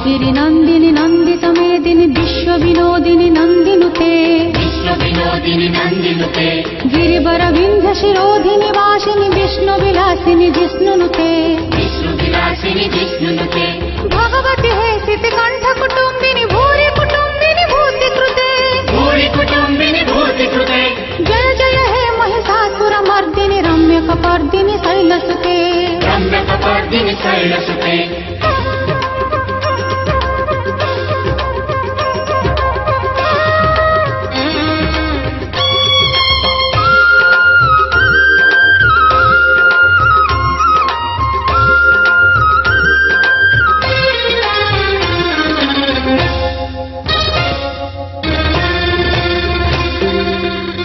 गिरि नंदिनी नंदित मेदिनी विश्व विनोदिनी नंदिनुते गिरिवर विंध्य शिरोधिनी वासिनी विष्णु विलासिनी जिष्णुनुते भगवती हे सिति कंठ कुटुंबिनी भूरि कुटुंबिनी भूति कृते जय जय हे महिषासुर मर्दिनी रम्य कपर्दिनी शैलसुते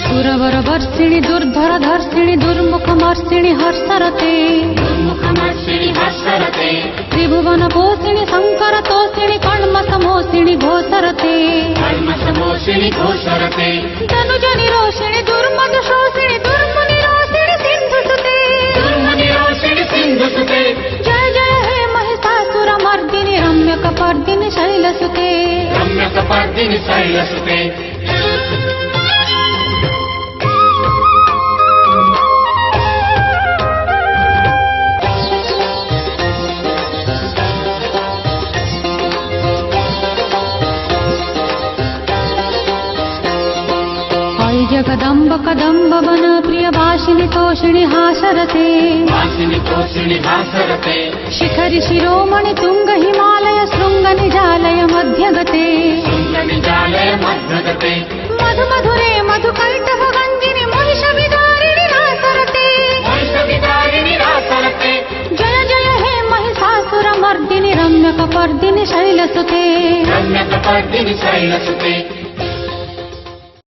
सुरवर वर्षिणी दुर्धर धर्षिणी दुर्मुख मर्षिणी हर्षरते त्रिभुवन पोषिणी शंकर तोषिणी कण्मस मोषिणी घोषरते धनुजनि रोषिणी दुर्मद शोषिणी दुर्मुनि रोषिणी सिंधुसुते जय जय हे महिषासुर मर्दिनी रम्य कपर्दिनी शैलसुते जगदम्ब कदम्ब वन प्रिय वासिनी तोषिणी हासरते शिखरि शिरोमणि तुंग हिमालय शृंग निजालय मध्यगते मधु मधुरे मधुकैटभ गंजिनी महिष विदारिणी रासरते जय जय हे महिषासुर मर्दिनी रम्य कपर्दिनी शैलसुते